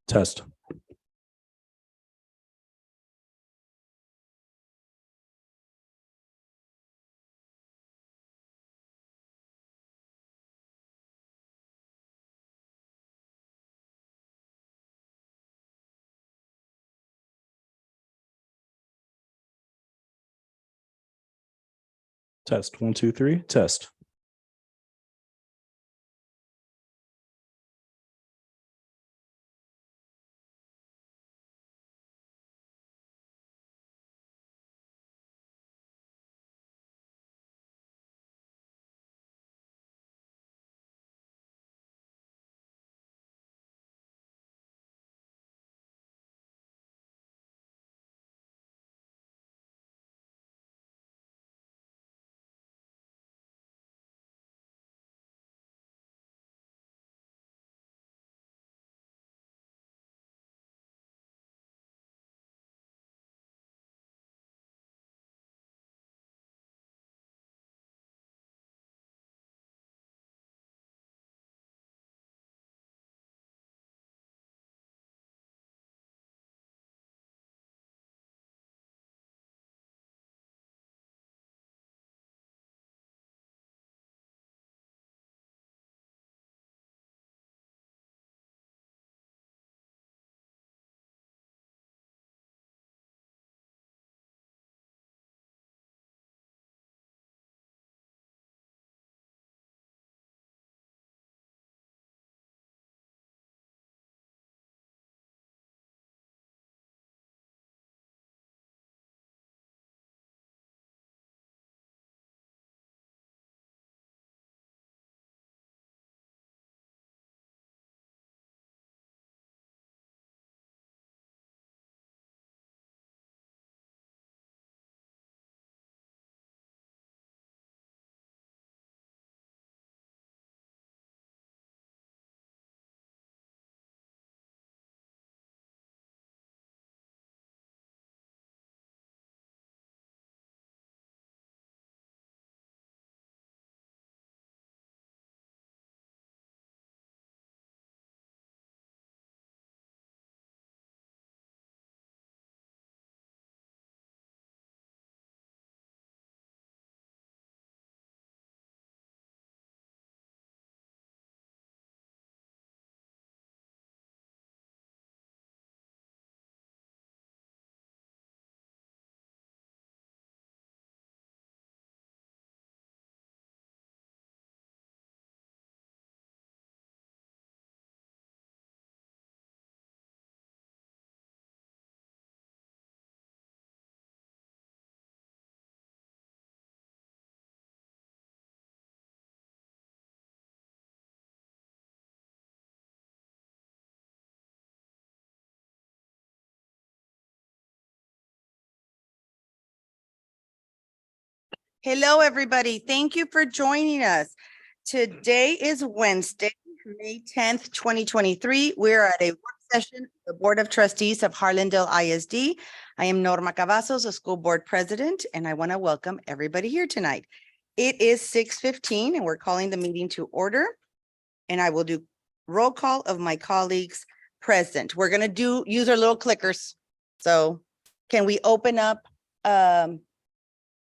Test. Test. 1, 2, 3. Test. Hello, everybody. Thank you for joining us. Today is Wednesday, May 10th, 2023. We're at a work session of the Board of Trustees of Harlandale ISD. I am Norma Cavazos, the school board president, and I want to welcome everybody here tonight. It is 6:15 and we're calling the meeting to order. And I will do roll call of my colleagues present. We're going to use our little clickers. So can we open up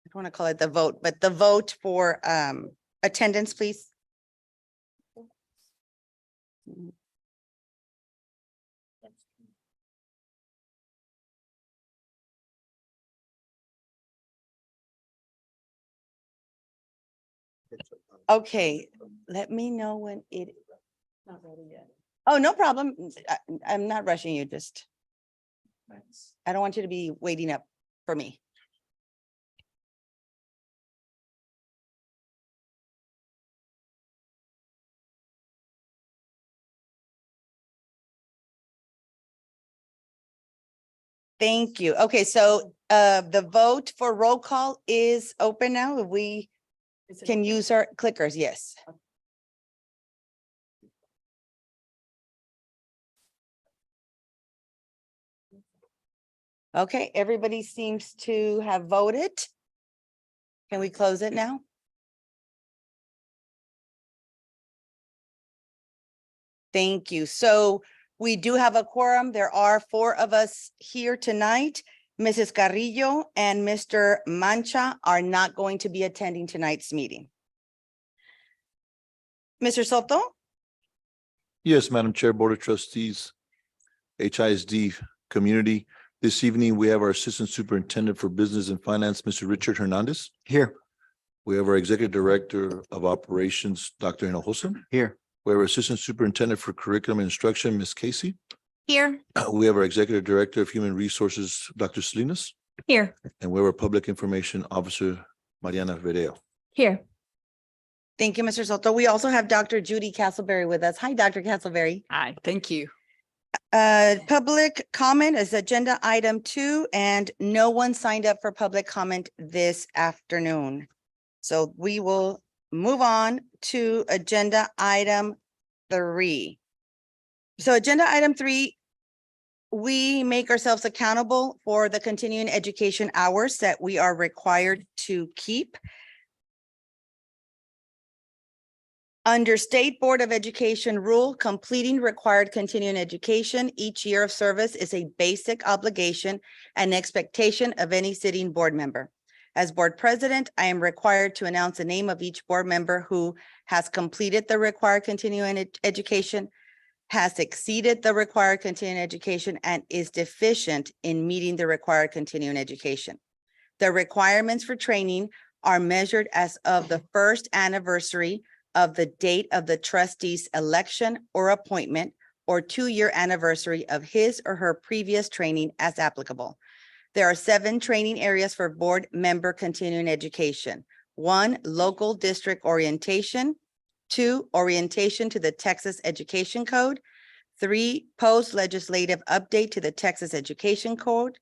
I don't want to call it the vote, but the vote for attendance, please. Okay, let me know when it. Oh, no problem. I'm not rushing you, just. I don't want you to be waiting up for me. Thank you. Okay, so the vote for roll call is open now. We can use our clickers, yes. Okay, everybody seems to have voted. Can we close it now? Thank you. So We do have a quorum. There are 4 of us here tonight. Mrs. Carrillo and Mr. Mancha are not going to be attending tonight's meeting. Mr. Soto? Yes, Madam Chair, Board of Trustees, HISD Community. This evening, we have our Assistant Superintendent for Business and Finance, Mr. Richard Hernandez. Here. We have our Executive Director of Operations, Dr. Hinojosa. Here. We have our Assistant Superintendent for Curriculum and Instruction, Ms. Casey. Here. We have our Executive Director of Human Resources, Dr. Salinas, Here. and we have our Public Information Officer, Mariana Vereo. Here. Thank you, Mr. Soto. We also have Dr. Judy Castleberry with us. Hi, Dr. Castleberry. Hi, thank you. Public comment is agenda item 2, and no one signed up for public comment this afternoon. So we will move on to agenda item 3. So agenda item 3, we make ourselves accountable for the continuing education hours that we are required to keep. Under State Board of Education rule, completing required continuing education each year of service is a basic obligation and expectation of any sitting board member. As board president, I am required to announce the name of each board member who has completed the required continuing education, has exceeded the required continuing education, and is deficient in meeting the required continuing education. The requirements for training are measured as of the first anniversary of the date of the trustee's election or appointment, or 2-year anniversary of his or her previous training as applicable. There are 7 training areas for board member continuing education. 1, local district orientation. 2, orientation to the Texas Education Code. 3, post-legislative update to the Texas Education Code.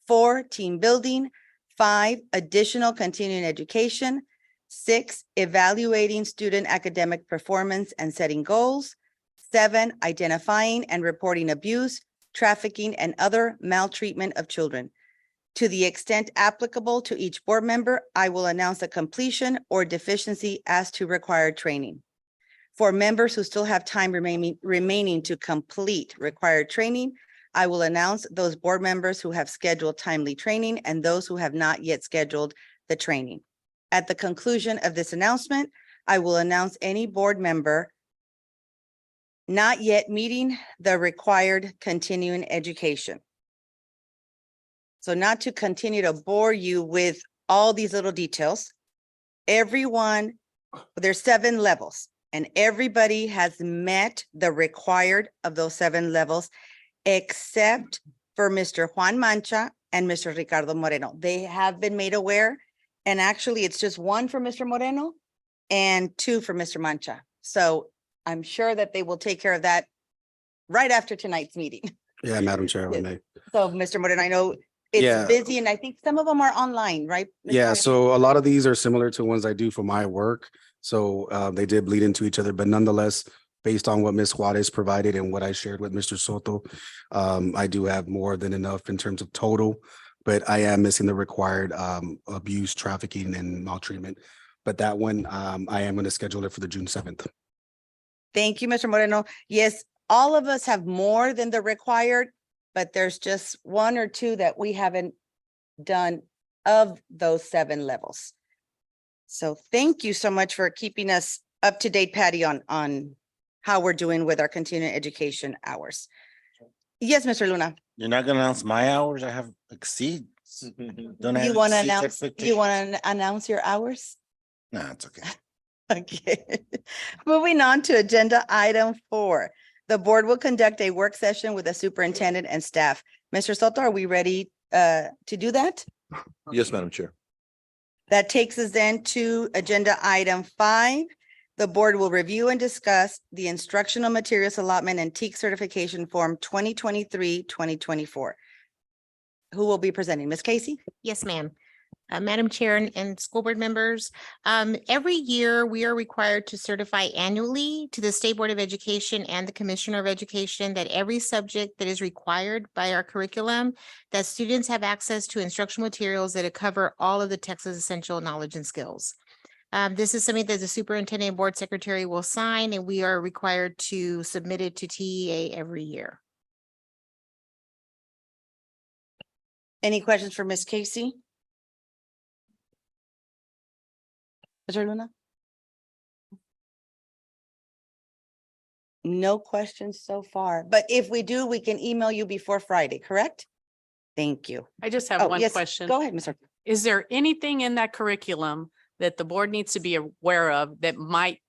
4, team building. 5, additional continuing education. 6, evaluating student academic performance and setting goals. 7, identifying and reporting abuse, trafficking, and other maltreatment of children. To the extent applicable to each board member, I will announce a completion or deficiency as to required training. For members who still have time remaining to complete required training, I will announce those board members who have scheduled timely training and those who have not yet scheduled the training. At the conclusion of this announcement, I will announce any board member not yet meeting the required continuing education. So not to continue to bore you with all these little details, everyone, there's 7 levels, and everybody has met the required of those 7 levels, except for Mr. Juan Mancha and Mr. Ricardo Moreno. They have been made aware. And actually, it's just 1 for Mr. Moreno and 2 for Mr. Mancha. So I'm sure that they will take care of that right after tonight's meeting. Yeah, Madam Chair, Yes. I may. So, Mr. Moreno, I know it's Yeah. busy, and I think some of them are online, right? Mr. Yeah, Moreno? so a lot of these are similar to ones I do for my work. So they did bleed into each other, but nonetheless, based on what Ms. Juarez provided and what I shared with Mr. Soto, I do have more than enough in terms of total, but I am missing the required abuse, trafficking, and maltreatment. But that one, I am going to schedule it for the June 7th. Thank you, Mr. Moreno. Yes, all of us have more than the required, but there's just 1 or 2 that we haven't done of those 7 levels. So thank you so much for keeping us up to date, Patty, on how we're doing with our continuing education hours. Yes, Mr. Luna, You're not gonna announce my hours? I have exceed. Don't I you have want to exceeds announce, you expectation? want to announce your hours? Nah, it's okay. Okay. Moving on to agenda item 4. The board will conduct a work session with the superintendent and staff. Mr. Soto, are we ready to do that? Yes, Madam Chair. That takes us then to agenda item 5. The board will review and discuss the instructional materials allotment and TEAC certification form 2023-2024. Who will be presenting? Ms. Casey? Yes, ma'am. Madam Chair and school board members, every year we are required to certify annually to the State Board of Education and the Commissioner of Education that every subject that is required by our curriculum, that students have access to instructional materials that cover all of the Texas essential knowledge and skills. This is something that the superintendent and board secretary will sign, and we are required to submit it to TEA every year. Any questions for Ms. Casey? Mr. Luna? No questions so far, but if we do, we can email you before Friday, correct? Thank you. I just have Oh, one yes, question. go ahead, Mr. Is there anything in that curriculum that the board needs to be aware of that might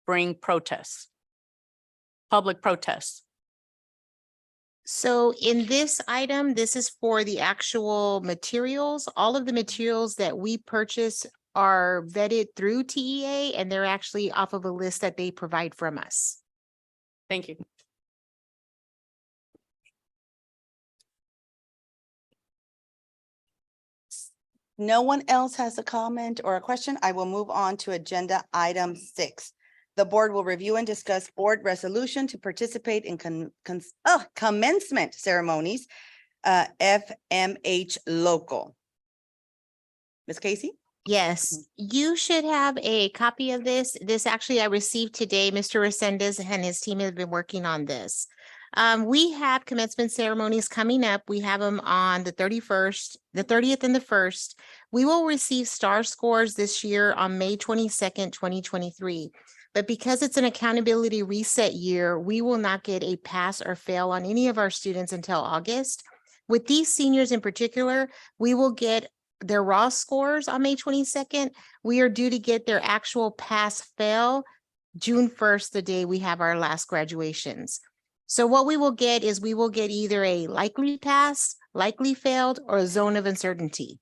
bring protests? Public protests? So in this item, this is for the actual materials. All of the materials that we purchase are vetted through TEA, and they're actually off of a list that they provide from us. Thank you. No one else has a comment or a question. I will move on to agenda item 6. The board will review and discuss board resolution to participate in commencement ceremonies, FMH local. Ms. Casey? Yes, you should have a copy of this. This actually I received today. Mr. Resendez and his team have been working on this. We have commencement ceremonies coming up. We have them on the 31st, the 30th and the 1st. We will receive STAR scores this year on May 22nd, 2023. But because it's an accountability reset year, we will not get a pass or fail on any of our students until August. With these seniors in particular, we will get their raw scores on May 22nd. We are due to get their actual pass fail June 1st, the day we have our last graduations. So what we will get is we will get either a likely pass, likely failed, or a zone of uncertainty.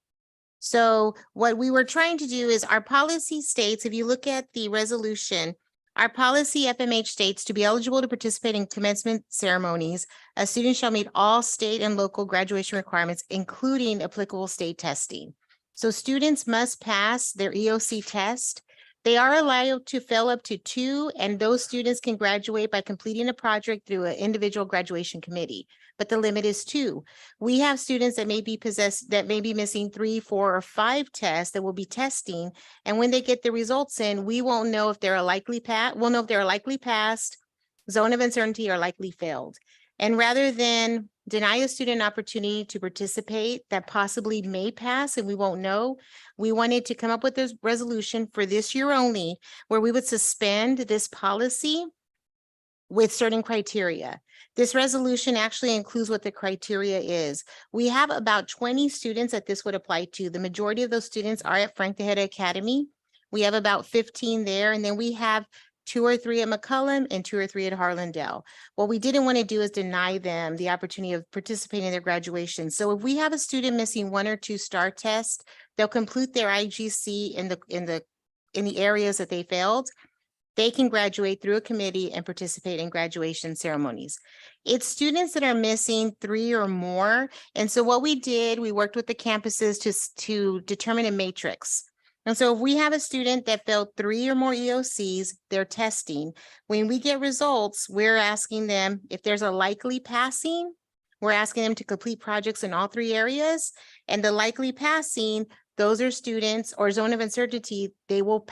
So what we were trying to do is our policy states, if you look at the resolution, our policy FMH states to be eligible to participate in commencement ceremonies, a student shall meet all state and local graduation requirements, including applicable state testing. So students must pass their EOC test. They are allowed to fail up to 2, and those students can graduate by completing a project through an individual graduation committee, but the limit is 2. We have students that may be missing 3, 4, or 5 tests that will be testing. And when they get the results in, we won't know if they're a likely pass. We'll know if they're a likely passed, zone of uncertainty, or likely failed. And rather than deny a student an opportunity to participate that possibly may pass and we won't know, we wanted to come up with this resolution for this year only, where we would suspend this policy with certain criteria. This resolution actually includes what the criteria is. We have about 20 students that this would apply to. The majority of those students are at Frank Tejeda Academy. We have about 15 there, and then we have 2 or 3 at McCollum and 2 or 3 at Harlandale. What we didn't want to do is deny them the opportunity of participating in their graduation. So if we have a student missing 1 or 2 STAR tests, they'll complete their IGC in the areas that they failed. They can graduate through a committee and participate in graduation ceremonies. It's students that are missing 3 or more. And so what we did, we worked with the campuses to determine a matrix. And so if we have a student that failed 3 or more EOCs, they're testing. When we get results, we're asking them if there's a likely passing, we're asking them to complete projects in all 3 areas. And the likely passing, those are students or zone of uncertainty, they will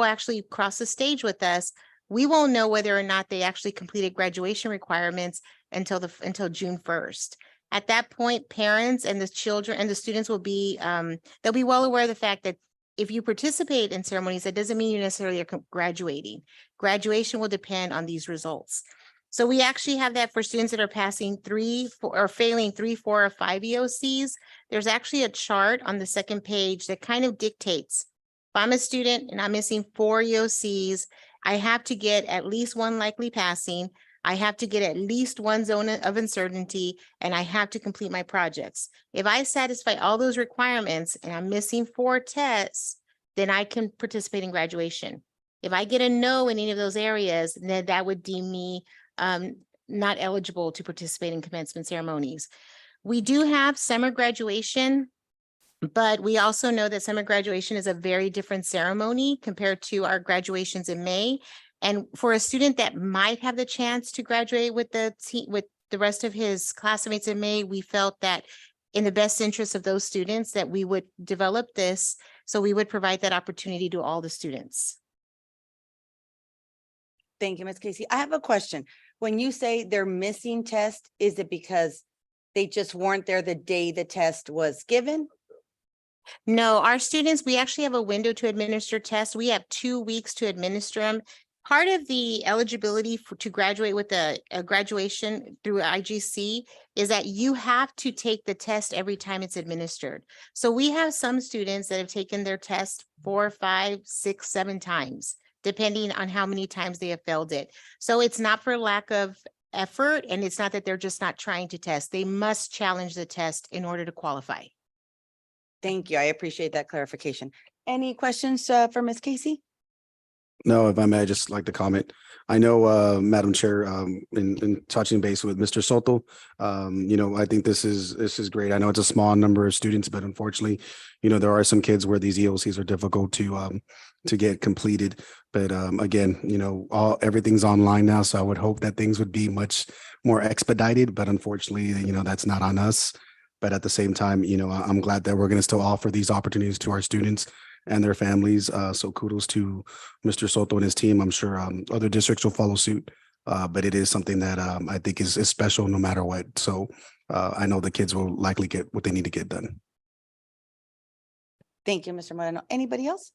actually cross the stage with us. We won't know whether or not they actually completed graduation requirements until June 1st. At that point, parents and the children and the students will be, they'll be well aware of the fact that if you participate in ceremonies, that doesn't mean you necessarily are graduating. Graduation will depend on these results. So we actually have that for students that are passing 3, 4, or failing 3, 4, or 5 EOCs. There's actually a chart on the second page that kind of dictates, if I'm a student and I'm missing 4 EOCs, I have to get at least 1 likely passing. I have to get at least 1 zone of uncertainty, and I have to complete my projects. If I satisfy all those requirements and I'm missing 4 tests, then I can participate in graduation. If I get a no in any of those areas, then that would deem me not eligible to participate in commencement ceremonies. We do have summer graduation, but we also know that summer graduation is a very different ceremony compared to our graduations in May. And for a student that might have the chance to graduate with the rest of his classmates in May, we felt that in the best interest of those students that we would develop this So we would provide that opportunity to all the students. Thank you, Ms. Casey. I have a question. When you say they're missing tests, is it because they just weren't there the day the test was given? No, our students, we actually have a window to administer tests. We have 2 weeks to administer them. Part of the eligibility to graduate with a graduation through IGC is that you have to take the test every time it's administered. So we have some students that have taken their test 4, 5, 6, 7 times, depending on how many times they have failed it. So it's not for lack of effort, and it's not that they're just not trying to test. They must challenge the test in order to qualify. Thank you. I appreciate that clarification. Any questions for Ms. Casey? No, if I may, I'd just like to comment. I know, Madam Chair, in touching base with Mr. Soto, I think this is great. I know it's a small number of students, but unfortunately, there are some kids where these EOCs are difficult to get completed. But again, everything's online now, so I would hope that things would be much more expedited. But unfortunately, that's not on us. But at the same time, I'm glad that we're going to still offer these opportunities to our students and their families. So kudos to Mr. Soto and his team. I'm sure other districts will follow suit, but it is something that I think is special no matter what. So I know the kids will likely get what they need to get done. Thank you, Mr. Moreno. Anybody else?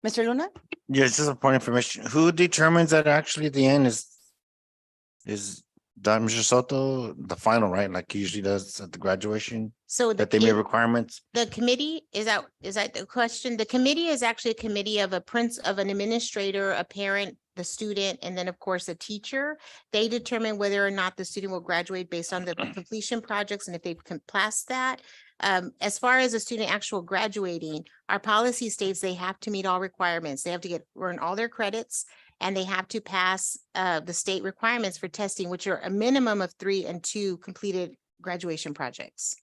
Mr. Luna? Yes, just a point of information. Who determines that actually at the end is Mr. Soto, the final, right? Like he usually does at the graduation, So that they meet requirements? the committee, is that the question? The committee is actually a committee of an administrator, a parent, the student, and then of course a teacher. They determine whether or not the student will graduate based on the completion projects and if they've passed that. As far as a student actual graduating, our policy states they have to meet all requirements. They have to earn all their credits, and they have to pass the state requirements for testing, which are a minimum of 3 and 2 completed graduation projects,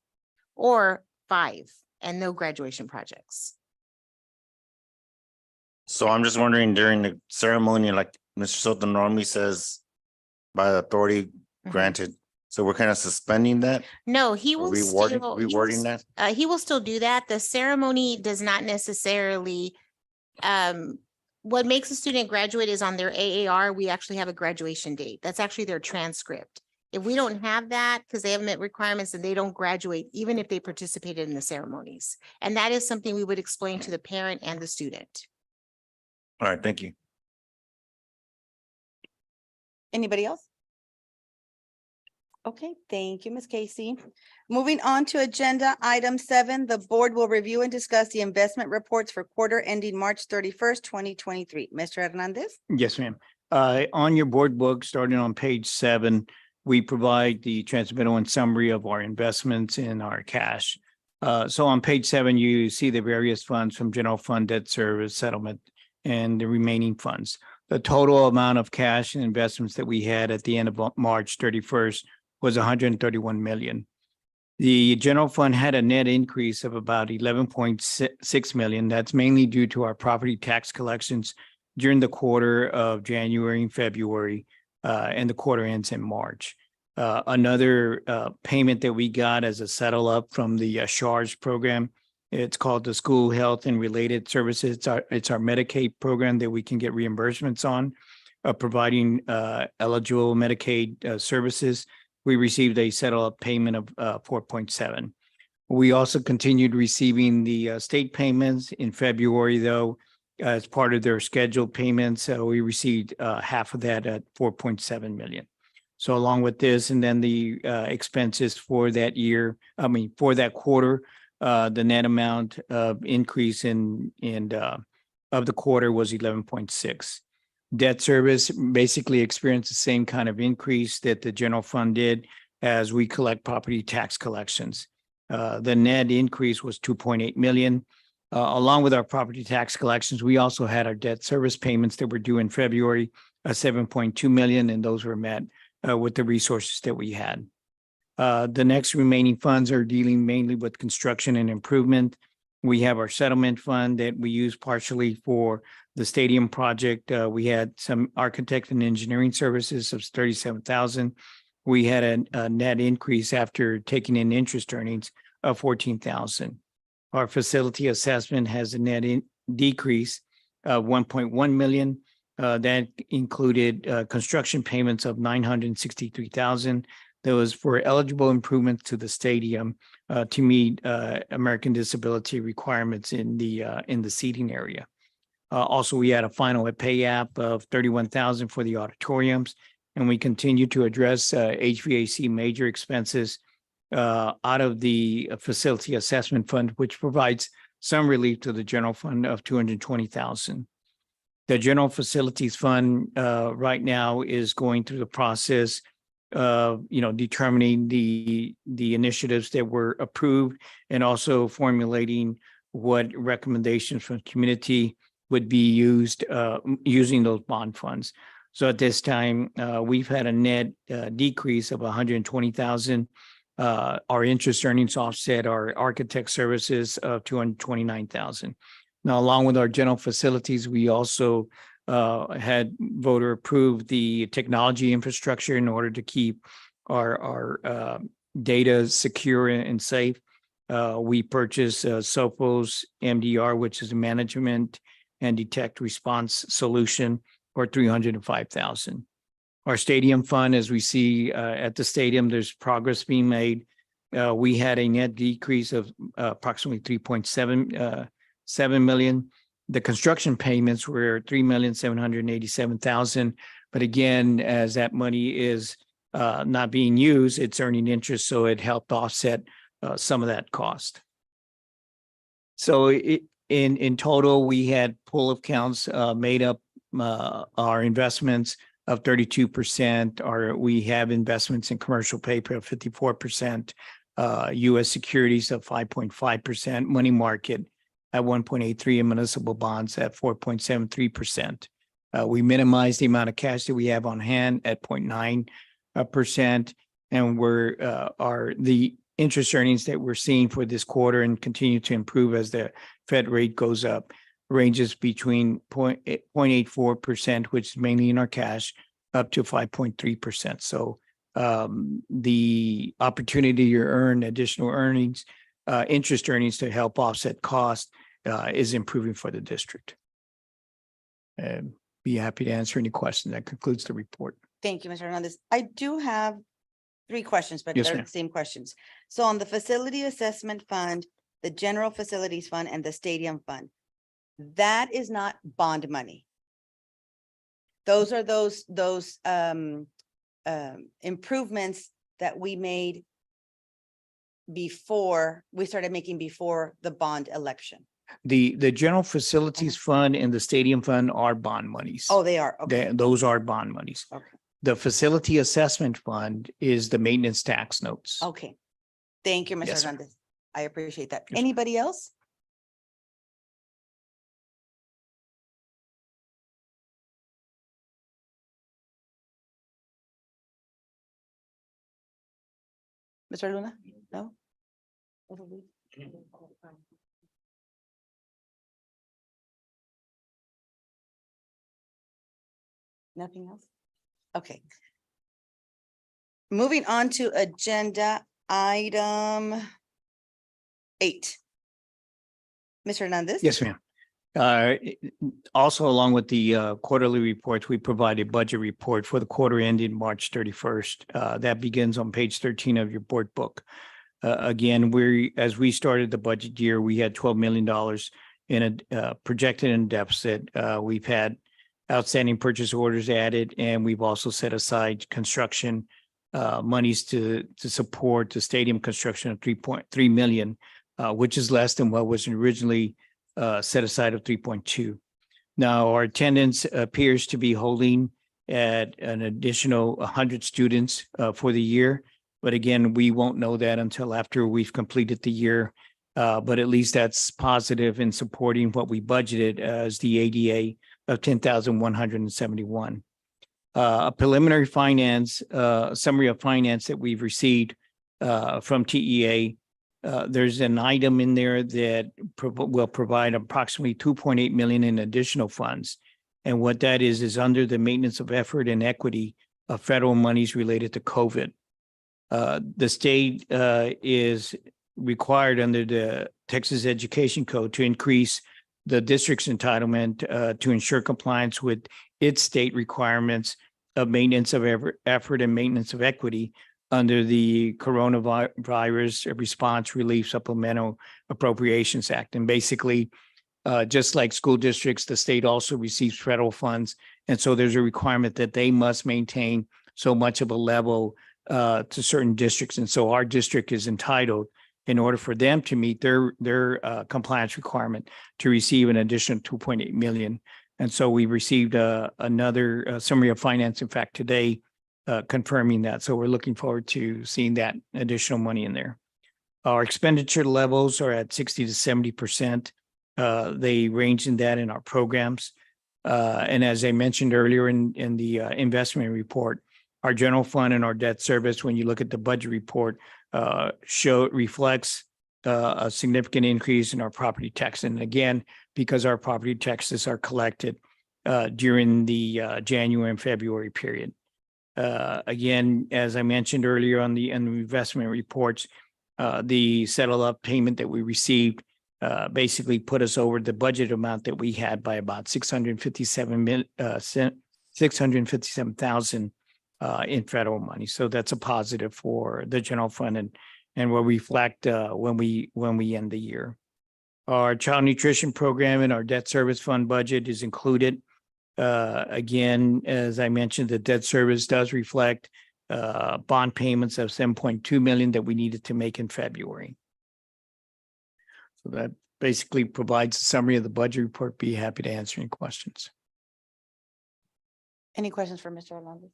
or 5 and no graduation projects. So I'm just wondering during the ceremony, like Mr. Soto normally says, by authority granted. So we're kind of suspending that, No, he will rewording that. He will still do that. The ceremony does not necessarily, what makes a student graduate is on their AAR, we actually have a graduation date. That's actually their transcript. If we don't have that, because they haven't met requirements, then they don't graduate, even if they participated in the ceremonies. And that is something we would explain to the parent and the student. All right, thank you. Anybody else? Okay, thank you, Ms. Casey. Moving on to agenda item 7, the board will review and discuss the investment reports for quarter ending March 31st, 2023. Mr. Hernandez? Yes, ma'am. On your board book, starting on page 7, we provide the transmittal and summary of our investments in our cash. So on page 7, you see the various funds from general fund, debt service, settlement, and the remaining funds. The total amount of cash and investments that we had at the end of March 31st was 131 million. The general fund had a net increase of about 11.6 million. That's mainly due to our property tax collections during the quarter of January and February, and the quarter ends in March. Another payment that we got as a settle up from the SHARS program, it's called the School Health and Related Services. It's our Medicaid program that we can get reimbursements on, providing eligible Medicaid services. We received a settle up payment of 4.7. We also continued receiving the state payments in February, though, as part of their scheduled payments. We received half of that at 4.7 million. So along with this, and then the expenses for that year, for that quarter, the net amount of increase of the quarter was 11.6. Debt service basically experienced the same kind of increase that the general fund did as we collect property tax collections. The net increase was 2.8 million. Along with our property tax collections, we also had our debt service payments that were due in February, 7.2 million, and those were met with the resources that we had. The next remaining funds are dealing mainly with construction and improvement. We have our settlement fund that we use partially for the stadium project. We had some architect and engineering services of 37,000. We had a net increase after taking in interest earnings of 14,000. Our facility assessment has a decrease of 1.1 million. That included construction payments of 963,000. That was for eligible improvements to the stadium to meet American disability requirements in the seating area. Also, we had a final pay app of 31,000 for the auditoriums, and we continue to address HVAC major expenses out of the facility assessment fund, which provides some relief to the general fund of 220,000. The general facilities fund right now is going through the process of, determining the initiatives that were approved and also formulating what recommendations from community would be used using those bond funds. So at this time, we've had a net decrease of 120,000. Our interest earnings offset our architect services of 229,000. Now, along with our general facilities, we also had voter approved the technology infrastructure in order to keep our data secure and safe. We purchased Sophos MDR, which is a management and detect response solution, for 305,000. Our stadium fund, as we see at the stadium, there's progress being made. We had a net decrease of approximately 3.7 million. The construction payments were 3,787,000. But again, as that money is not being used, it's earning interest, so it helped offset some of that cost. So in total, we had pool of accounts made up our investments of 32%. We have investments in commercial paper of 54%, U.S. securities of 5.5%, money market at 1.83%, and municipal bonds at 4.73%. We minimize the amount of cash that we have on hand at 0.9%, and the interest earnings that we're seeing for this quarter and continue to improve as the Fed rate goes up ranges between 0.84%, which is mainly in our cash, up to 5.3%. So the opportunity to earn additional earnings, interest earnings to help offset cost is improving for the district. Be happy to answer any questions. That concludes the report. Thank you, Mr. Hernandez. I do have 3 questions, but Yes, they're ma'am. the same questions. So on the facility assessment fund, the general facilities fund, and the stadium fund, that is not bond money. Those are those improvements that we made before we started making before the bond election. The general facilities fund and the stadium fund are bond monies. Oh, they are. Okay. Those are bond monies. Okay. The facility assessment fund is the maintenance tax notes. Okay. Thank you, Mr. Yes, ma'am. Hernandez. I appreciate that. Yes, ma'am. Anybody else? Mr. Luna? No? Nothing else? Okay. Moving on to agenda item 8. Mr. Hernandez? Yes, ma'am. Also, along with the quarterly reports, we provide a budget report for the quarter ending March 31st. That begins on page 13 of your board book. Again, as we started the budget year, we had $12 million in a projected in deficit. We've had outstanding purchase orders added, and we've also set aside construction monies to support the stadium construction of 3.3 million, which is less than what was originally set aside of 3.2. Now, our attendance appears to be holding at an additional 100 students for the year. But again, we won't know that until after we've completed the year. But at least that's positive in supporting what we budgeted as the ADA of 10,171. A preliminary finance, summary of finance that we've received from TEA. There's an item in there that will provide approximately 2.8 million in additional funds. And what that is under the maintenance of effort and equity of federal monies related to COVID. The state is required under the Texas Education Code to increase the district's entitlement to ensure compliance with its state requirements of maintenance of effort and maintenance of equity under the Coronavirus Response Relief Supplemental Appropriations Act. And basically, just like school districts, the state also receives federal funds. And so there's a requirement that they must maintain so much of a level to certain districts. And so our district is entitled, in order for them to meet their compliance requirement, to receive an additional 2.8 million. And so we received another summary of finance, in fact, today, confirming that. So we're looking forward to seeing that additional money in there. Our expenditure levels are at 60 to 70%. They range in that in our programs. And as I mentioned earlier in the investment report, our general fund and our debt service, when you look at the budget report, reflects a significant increase in our property tax. And again, because our property taxes are collected during the January and February period. Again, as I mentioned earlier in the investment reports, the settle up payment that we received basically put us over the budget amount that we had by about 657,000 in federal money. So that's a positive for the general fund and will reflect when we end the year. Our child nutrition program and our debt service fund budget is included. Again, as I mentioned, the debt service does reflect bond payments of 7.2 million that we needed to make in February. So that basically provides a summary of the budget report. Be happy to answer any questions. Any questions for Mr. Hernandez?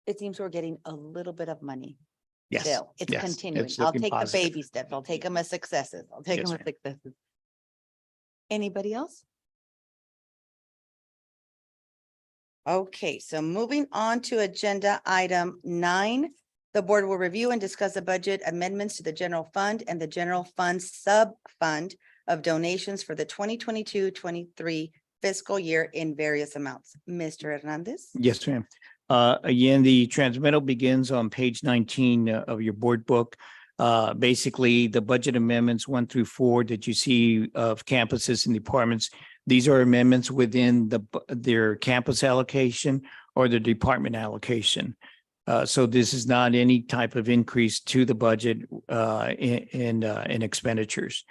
It seems we're getting a little bit of money. Yes. Still, it's yes, continuing. it's I'll looking take positive. the baby steps. I'll take them as successes. I'll take Yes, them as ma'am. successes. Anybody else? Okay, so moving on to agenda item 9, the board will review and discuss the budget amendments to the general fund and the general fund sub-fund of donations for the 2022-23 fiscal year in various amounts. Mr. Hernandez? Yes, ma'am. Again, the transmittal begins on page 19 of your board book. Basically, the budget amendments 1 through 4 that you see of campuses and departments, these are amendments within their campus allocation or the department allocation. So this is not any type of increase to the budget in expenditures.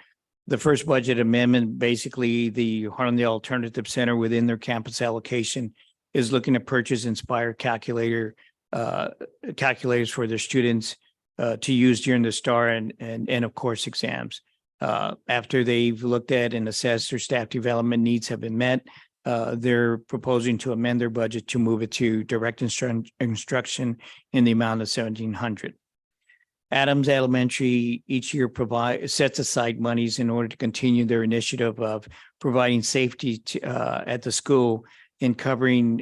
The first budget amendment, basically the Harlandale Alternative Center within their campus allocation is looking to purchase Inspire calculators for their students to use during the STAR and end of course exams. After they've looked at and assessed their staff development needs have been met, they're proposing to amend their budget to move it to direct instruction in the amount of $1,700. Adams Elementary each year sets aside monies in order to continue their initiative of providing safety at the school in covering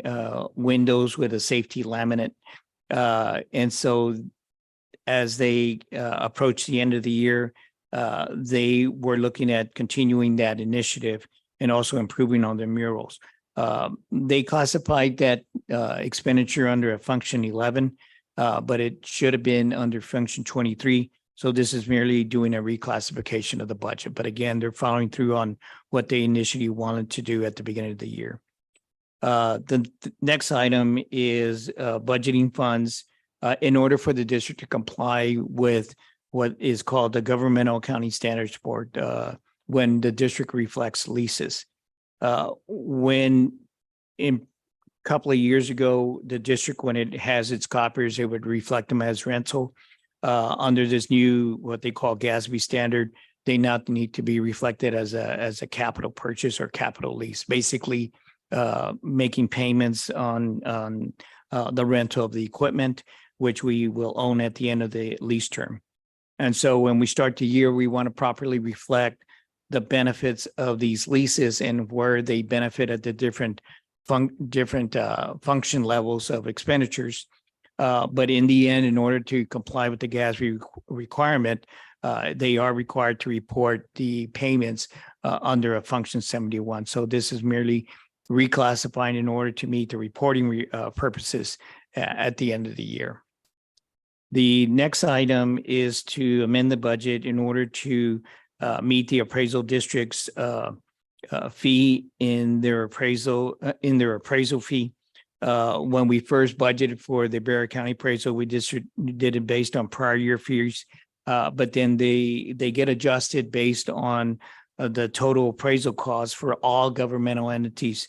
windows with a safety laminate. And so as they approach the end of the year, they were looking at continuing that initiative and also improving on their murals. They classified that expenditure under a function 11, but it should have been under function 23. So this is merely doing a reclassification of the budget. But again, they're following through on what they initially wanted to do at the beginning of the year. The next item is budgeting funds in order for the district to comply with what is called the Governmental Accounting Standards Board when the district reflects leases. When in a couple of years ago, the district, when it has its copiers, it would reflect them as rental. Under this new, what they call GASB standard, they now need to be reflected as a capital purchase or capital lease, basically making payments on the rental of the equipment, which we will own at the end of the lease term. And so when we start the year, we want to properly reflect the benefits of these leases and where they benefit at the different function levels of expenditures. But in the end, in order to comply with the GASB requirement, they are required to report the payments under a function 71. So this is merely reclassifying in order to meet the reporting purposes at the end of the year. The next item is to amend the budget in order to meet the appraisal district's fee in their appraisal fee. When we first budgeted for the Bexar County appraisal, we just did it based on prior year fees. But then they get adjusted based on the total appraisal cost for all governmental entities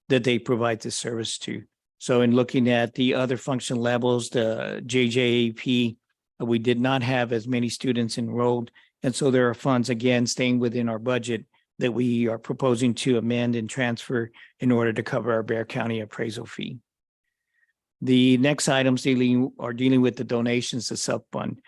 that they provide the service to. So in looking at the other function levels, the JJAP, we did not have as many students enrolled. And so there are funds, again, staying within our budget that we are proposing to amend and transfer in order to cover our Bexar County appraisal fee. The next items are dealing with the donations to sub-fund.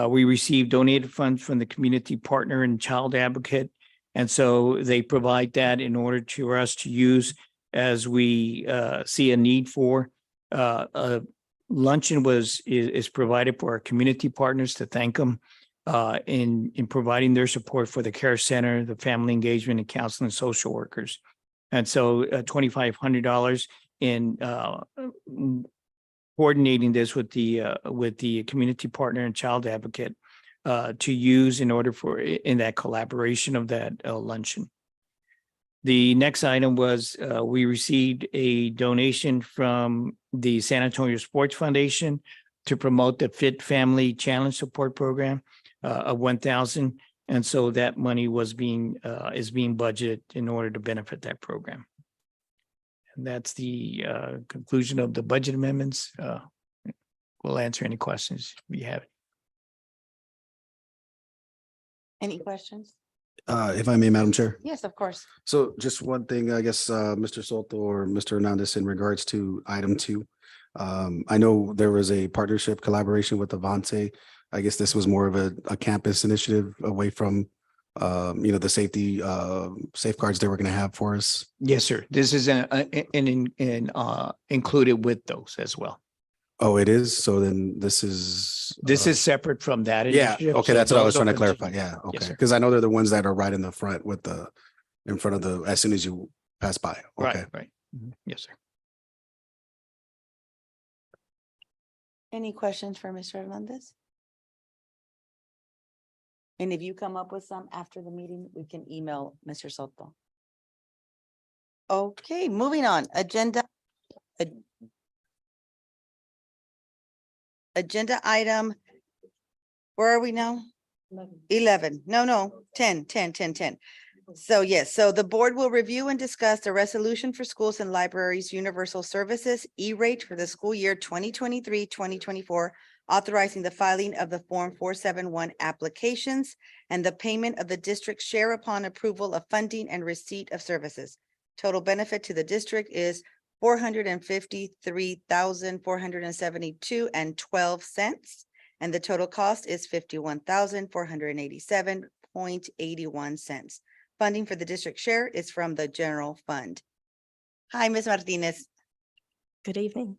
We received donated funds from the community partner and child advocate. And so they provide that in order to us to use as we see a need for. Luncheon is provided for our community partners to thank them in providing their support for the care center, the family engagement and counseling and social workers. And so $2,500 in coordinating this with the community partner and child advocate to use in order for in that collaboration of that luncheon. The next item was we received a donation from the San Antonio Sports Foundation to promote the Fit Family Challenge Support Program of $1,000. And so that money is being budgeted in order to benefit that program. And that's the conclusion of the budget amendments. We'll answer any questions if you have. Any questions? If I may, Madam Chair. Yes, of course. So just one thing, I guess, Mr. Soto or Mr. Hernandez, in regards to item 2. I know there was a partnership collaboration with Avante. I guess this was more of a campus initiative away from, the safety safeguards they were going to have for us. Yes, sir. This is included with those as well. Oh, it is. So then this is. This is separate from that. Yeah. initiative. Okay. So That's what I those was trying to are clarify. continued. Yeah. Okay. Yes, sir. Because I know they're the ones that are right in the front in front of the, as soon as you pass by. Okay. Right. Mhm. Yes, sir. Any questions for Mr. Hernandez? And if you come up with some after the meeting, we can email Mr. Soto. Okay, moving on. Agenda item. Where are we now? 11. No, 10. So yes, so the board will review and discuss the resolution for schools and libraries universal services E-rate for the school year 2023-2024, authorizing the filing of the Form 471 applications and the payment of the district's share upon approval of funding and receipt of services. Total benefit to the district is $453,472.12, and the total cost is $51,487.81. Funding for the district share is from the general fund. Hi, Ms. Martinez. Good evening.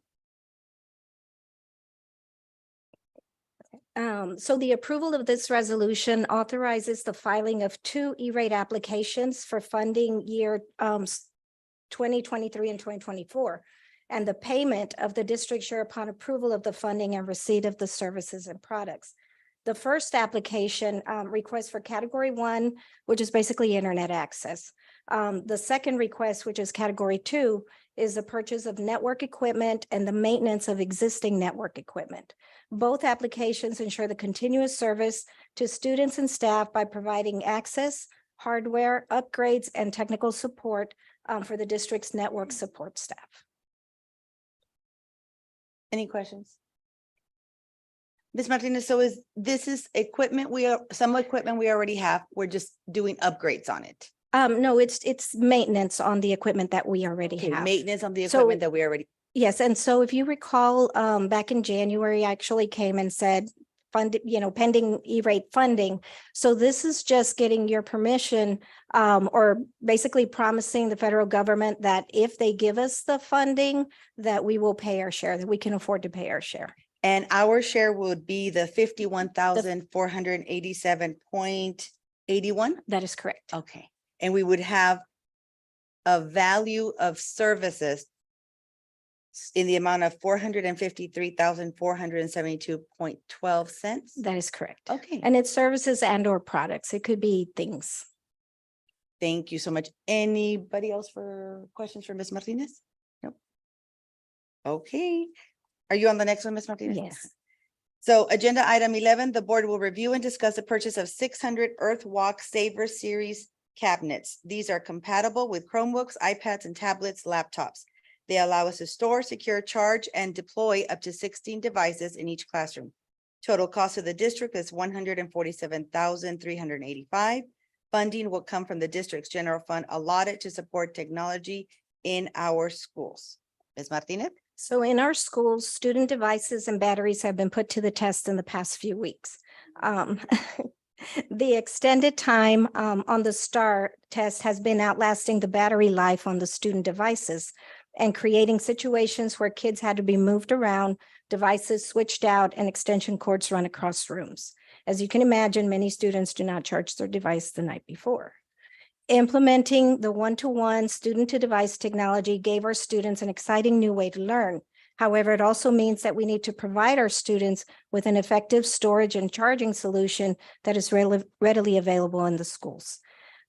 So the approval of this resolution authorizes the filing of 2 E-rate applications for funding year 2023 and 2024, and the payment of the district share upon approval of the funding and receipt of the services and products. The first application request for category 1, which is basically internet access. The second request, which is category 2, is the purchase of network equipment and the maintenance of existing network equipment. Both applications ensure the continuous service to students and staff by providing access, hardware, upgrades, and technical support for the district's network support staff. Any questions? Ms. Martinez, so this is equipment some equipment we already have. We're just doing upgrades on it. No, it's maintenance on the equipment that we already Okay, have. maintenance on the So- equipment that we already. Yes, and so if you recall, back in January, I actually came and said, pending E-rate funding. So this is just getting your permission, or basically promising the federal government that if they give us the funding, that we will pay our share, that we can afford to pay our share. And our share would be the 51,487.81. That is correct. Okay, and we would have a value of services in the amount of $453,472.12. That is correct. Okay, And it's services and or products. It could be things. thank you so much. Anybody else for questions for Ms. Martinez? Nope. Okay, are you on the next one, Ms. Martinez? Yes. So agenda item 11, the board will review and discuss the purchase of 600 Earthwalk Saver Series cabinets. These are compatible with Chromebooks, iPads, and tablets, laptops. They allow us to store, secure, charge, and deploy up to 16 devices in each classroom. Total cost of the district is $147,385. Funding will come from the district's general fund allotted to support technology in our schools. Ms. Martinez? So in our schools, student devices and batteries have been put to the test in the past few weeks. The extended time on the STAR test has been outlasting the battery life on the student devices and creating situations where kids had to be moved around, devices switched out, and extension cords run across rooms. As you can imagine, many students do not charge their device the night before. Implementing the one-to-one student-to-device technology gave our students an exciting new way to learn. However, it also means that we need to provide our students with an effective storage and charging solution that is readily available in the schools.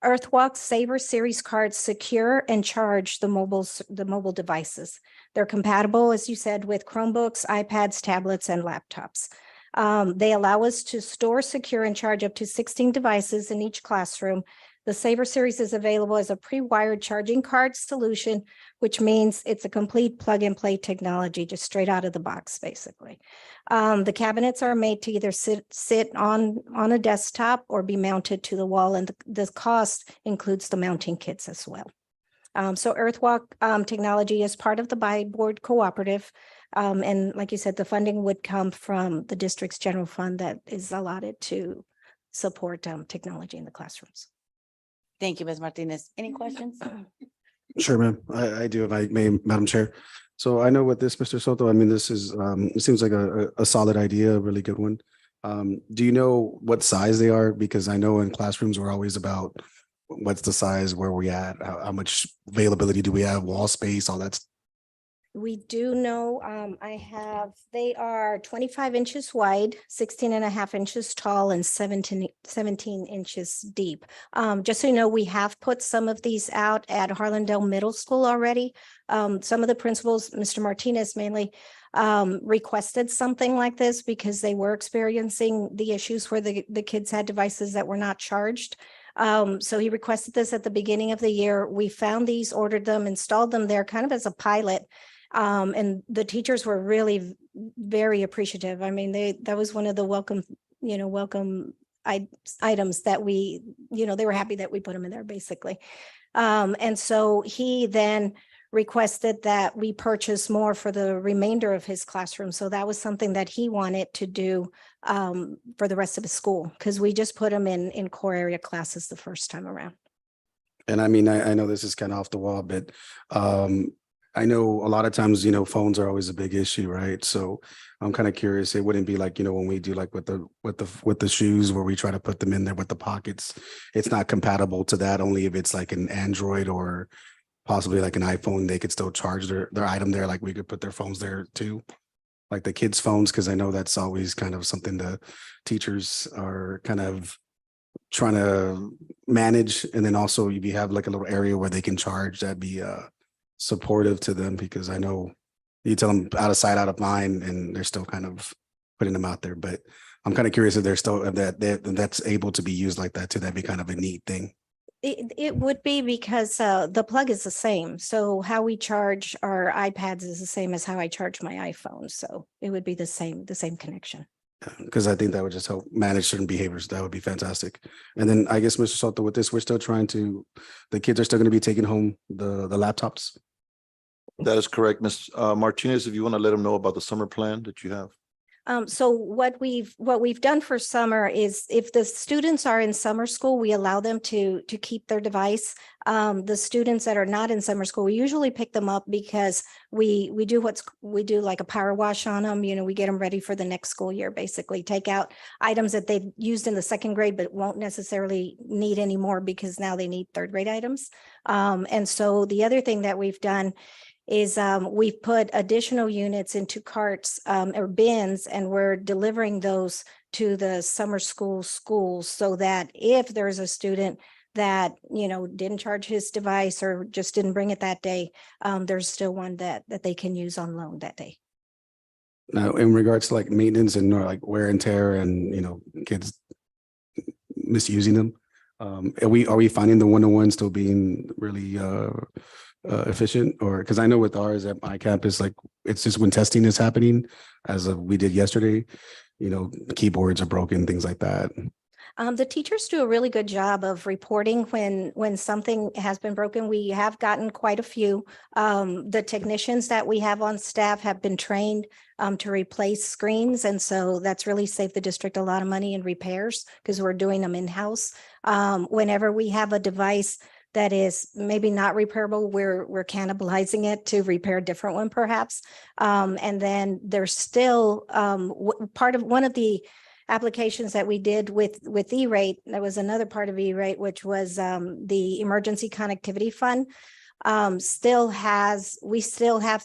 Earthwalk Saver Series cards secure and charge the mobile devices. They're compatible, as you said, with Chromebooks, iPads, tablets, and laptops. They allow us to store, secure, and charge up to 16 devices in each classroom. The Saver Series is available as a pre-wired charging card solution, which means it's a complete plug-and-play technology, just straight out of the box, basically. The cabinets are made to either sit on a desktop or be mounted to the wall, and the cost includes the mounting kits as well. So Earthwalk technology is part of the Buy Board Cooperative. And like you said, the funding would come from the district's general fund that is allotted to support technology in the classrooms. Thank you, Ms. Martinez. Any questions? Sure, ma'am. I do, if I may, Madam Chair. So I know with this, Mr. Soto, I mean, this is, it seems like a solid idea, a really good one. Do you know what size they are? Because I know in classrooms, we're always about what's the size, where we at, how much availability do we have, wall space, all that. We do know, they are 25 inches wide, 16.5 inches tall, and 17 inches deep. Just so you know, we have put some of these out at Harlandale Middle School already. Some of the principals, Mr. Martinez mainly, requested something like this because they were experiencing the issues where the kids had devices that were not charged. So he requested this at the beginning of the year. We found these, ordered them, installed them there kind of as a pilot. And the teachers were really very appreciative. I mean, that was one of the welcome items that they were happy that we put them in there, basically. And so he then requested that we purchase more for the remainder of his classroom. So that was something that he wanted to do for the rest of the school, because we just put them in core area classes the first time around. And I mean, I know this is kind of off the wall, but I know a lot of times, phones are always a big issue, right? So I'm kind of curious. It wouldn't be like, when we do like with the shoes where we try to put them in there with the pockets, it's not compatible to that. Only if it's like an Android or possibly like an iPhone, they could still charge their item there. Like we could put their phones there too, like the kids' phones, because I know that's always kind of something the teachers are kind of trying to manage. And then also if you have like a little area where they can charge, that'd be supportive to them, because I know you tell them out of sight, out of mind, and they're still kind of putting them out there. But I'm kind of curious if they're still that's able to be used like that too. That'd be kind of a neat thing. It would be, because the plug is the same. So how we charge our iPads is the same as how I charge my iPhone. So it would be the same connection. Because I think that would just help manage certain behaviors. That would be fantastic. And then I guess, Mr. Soto, with this, we're still the kids are still going to be taking home the laptops. That is correct, Ms. Martinez, if you want to let them know about the summer plan that you have. So what we've done for summer is, if the students are in summer school, we allow them to keep their device. The students that are not in summer school, we usually pick them up because we do like a power wash on them. We get them ready for the next school year, basically take out items that they've used in the second grade, but won't necessarily need anymore because now they need third grade items. And so the other thing that we've done is we've put additional units into carts or bins, and we're delivering those to the summer school schools so that if there's a student that, didn't charge his device or just didn't bring it that day, there's still one that they can use on loan that day. Now, in regards to like maintenance and or like wear and tear and, kids misusing them, are we finding the one-on-one still being really efficient? Or because I know with ours at my campus, like it's just when testing is happening, as of we did yesterday, keyboards are broken, things like that. The teachers do a really good job of reporting when something has been broken. We have gotten quite a few. The technicians that we have on staff have been trained to replace screens. And so that's really saved the district a lot of money in repairs because we're doing them in-house. Whenever we have a device that is maybe not repairable, we're cannibalizing it to repair a different one perhaps. And then there's still one of the applications that we did with E-rate, there was another part of E-rate, which was the emergency connectivity fund. We still have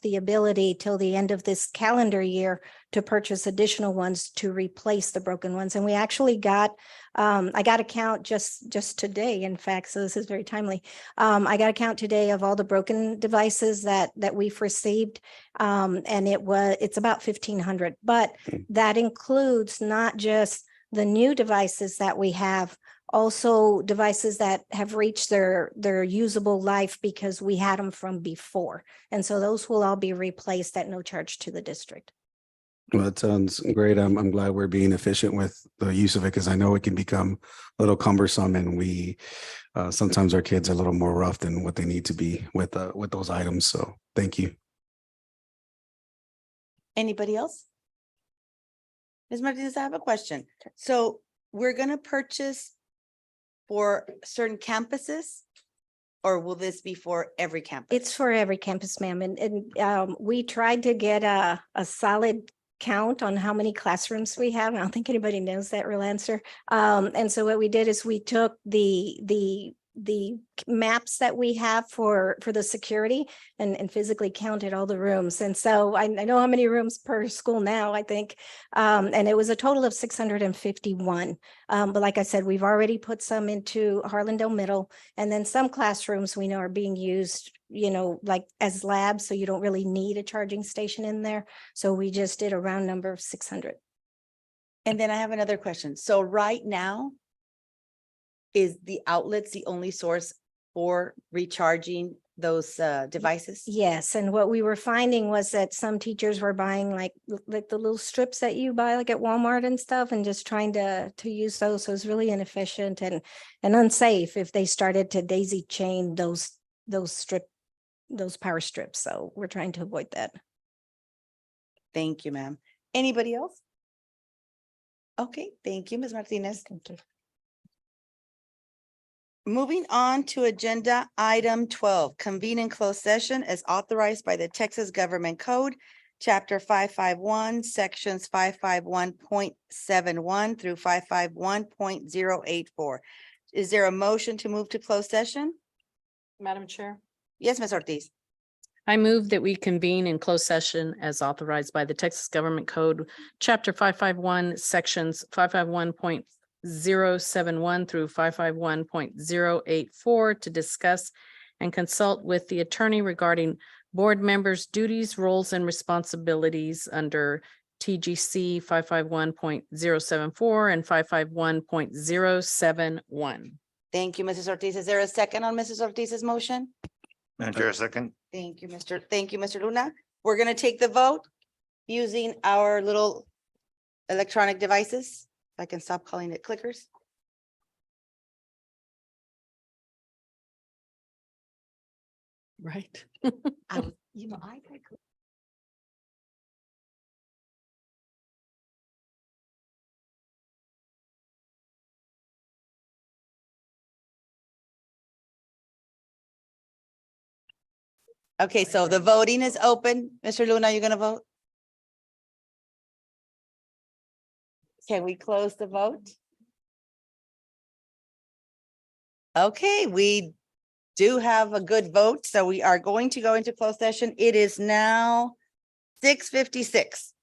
the ability till the end of this calendar year to purchase additional ones to replace the broken ones. And we actually got, I got a count just today, in fact, so this is very timely. I got a count today of all the broken devices that we've received. And it's about 1,500, but that includes not just the new devices that we have, also devices that have reached their usable life because we had them from before. And so those will all be replaced at no charge to the district. Well, that sounds great. I'm glad we're being efficient with the use of it because I know it can become a little cumbersome, and we sometimes our kids are a little more rough than what they need to be with those items. So thank you. Anybody else? Ms. Martinez, I have a question. So we're going to purchase for certain campuses, or will this be for every campus? It's for every campus, ma'am. And we tried to get a solid count on how many classrooms we have. I don't think anybody knows that real answer. And so what we did is we took the maps that we have for the security and physically counted all the rooms. And so I know how many rooms per school now, I think. And it was a total of 651. But like I said, we've already put some into Harlandale Middle, and then some classrooms we know are being used, like as labs. So you don't really need a charging station in there. So we just did a round number of 600. And then I have another question. So right now, is the outlets the only source for recharging those devices? Yes, and what we were finding was that some teachers were buying like the little strips that you buy like at Walmart and stuff, and just trying to use those. So it's really inefficient and unsafe if they started to daisy chain those power strips. So we're trying to avoid that. Thank you, ma'am. Anybody else? Okay, thank you, Ms. Martinez. Thank you. Moving on to agenda item 12, convene in closed session as authorized by the Texas Government Code, Chapter 551, Sections 551.71 through 551.084. Is there a motion to move to closed session? Madam Chair, Yes, Ms. Ortiz. I move that we convene in closed session as authorized by the Texas Government Code, Chapter 551, Sections 551.071 through 551.084 to discuss and consult with the attorney regarding board members' duties, roles, and responsibilities under TGC 551.074 and 551.071. Thank you, Mrs. Ortiz. Is there a second on Mrs. Ortiz's motion? Madam Chair, second. Thank you, Mr. Luna. We're going to take the vote using our little electronic devices. I can stop calling it clickers. Right. I Okay, so the voting is open. Mr. Luna, you're gonna vote? Can we close the vote? Okay, we do have a good vote, so we are going to go into closed session. It is now 6:56.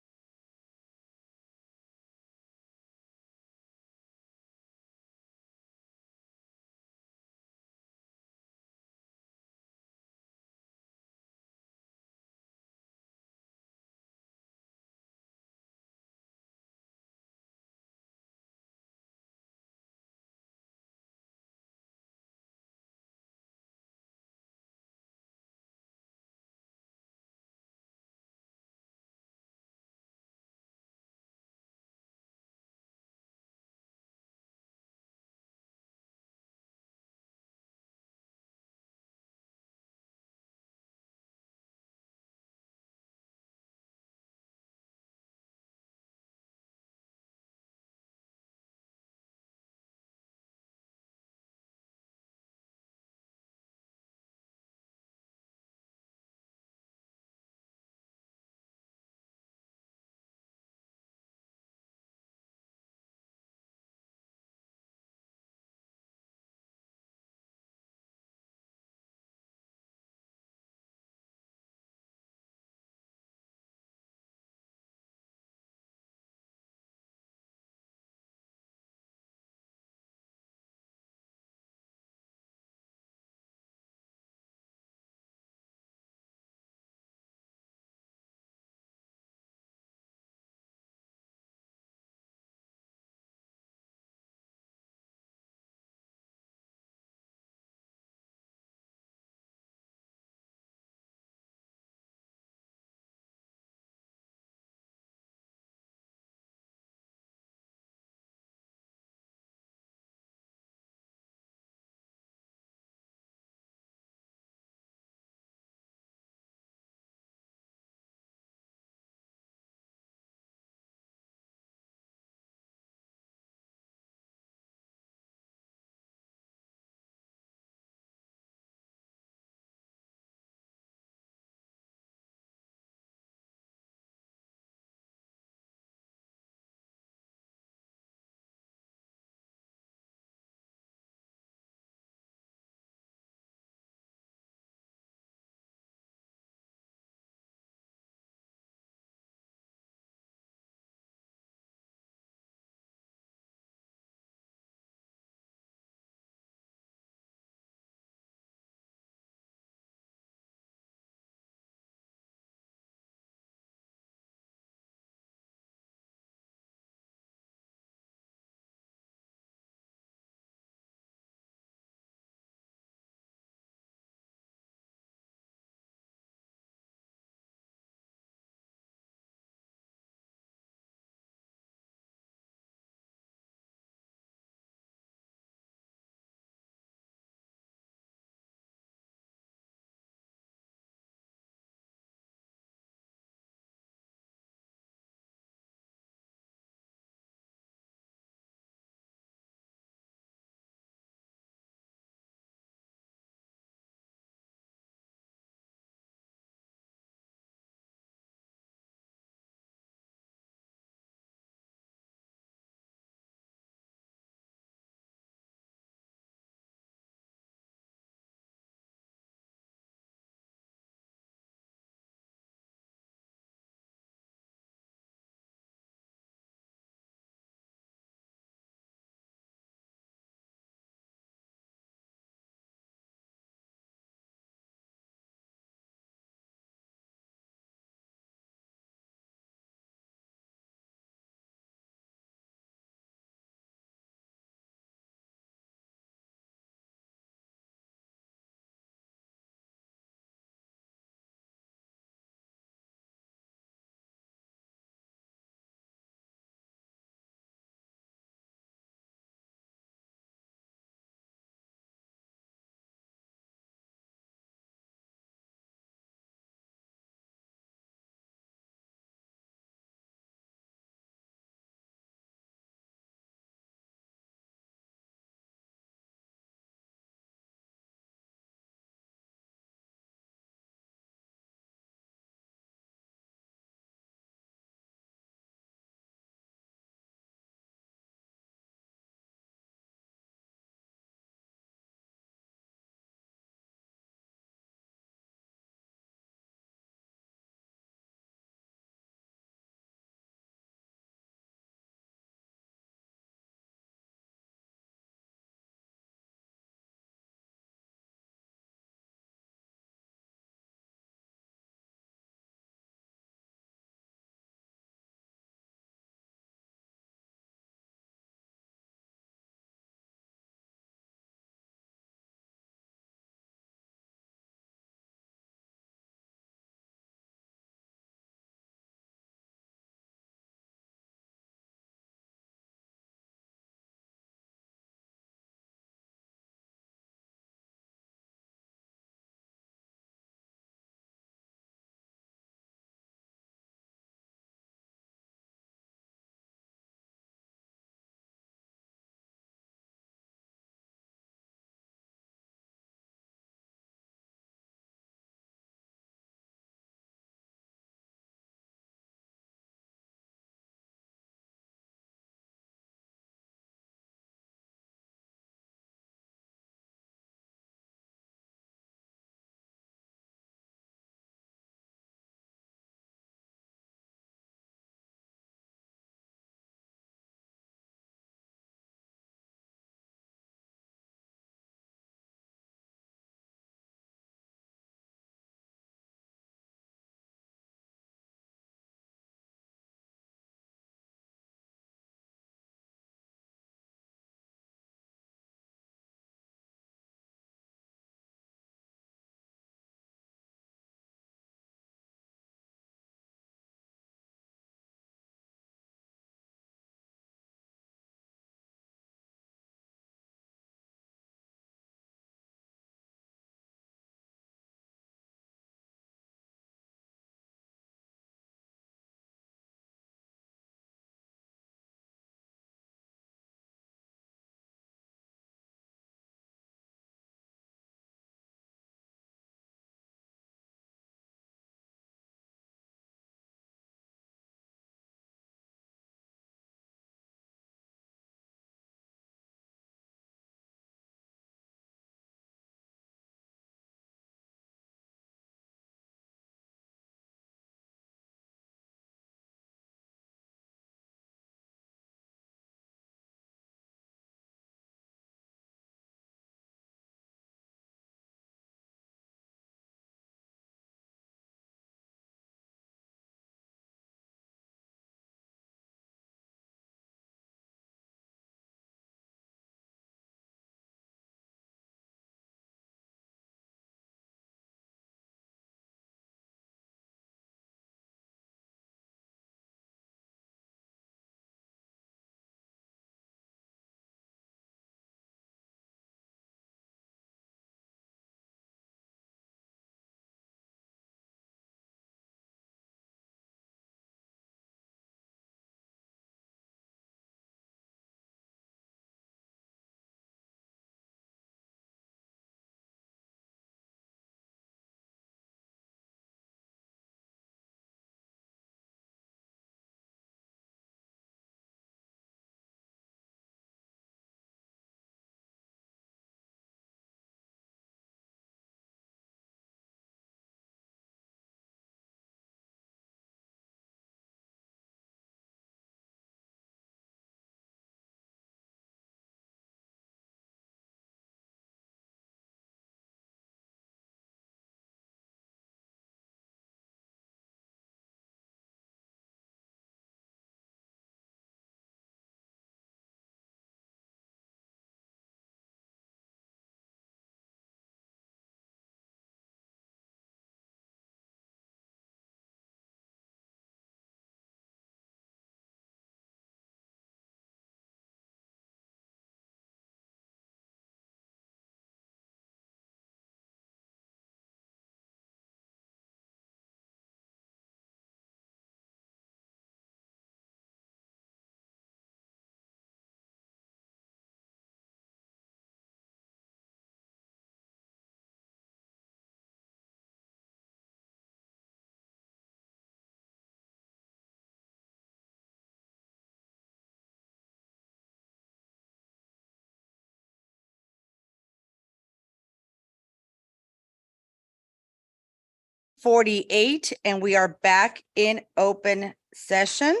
7:48, and we are back in open session.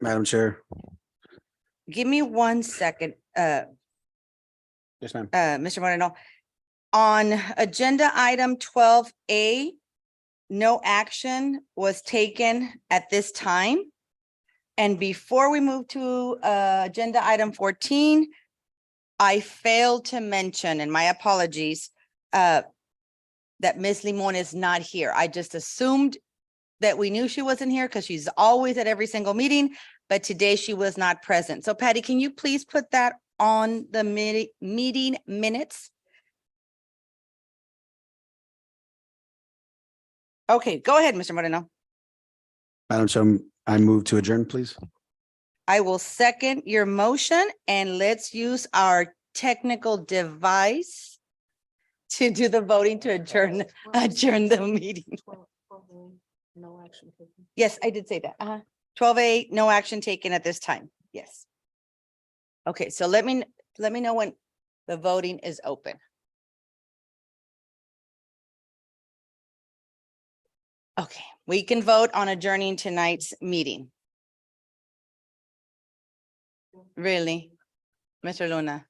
Madam Chair. Give me 1 second, Yes, ma'am. Mr. Moreno. On agenda item 12A, no action was taken at this time. And before we move to agenda item 14, I failed to mention, and my apologies, that Ms. Limon is not here. I just assumed that we knew she wasn't here because she's always at every single meeting, but today she was not present. So Patty, can you please put that on the meeting minutes? Okay, go ahead, Mr. Moreno. Madam Chair, I move to adjourn, please. I will second your motion, and let's use our technical device to do the voting to adjourn the meeting. No action taken. Yes, I did say that. 12A, no action taken at this time. Yes. Okay, so let me know when the voting is open. Okay, we can vote on adjourning tonight's meeting. Really? Mr. Luna,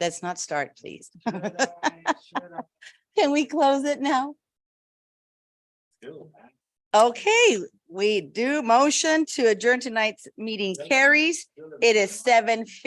let's not start, please. Can we close it now? Okay, we do motion to adjourn tonight's meeting carries. It is 7:50.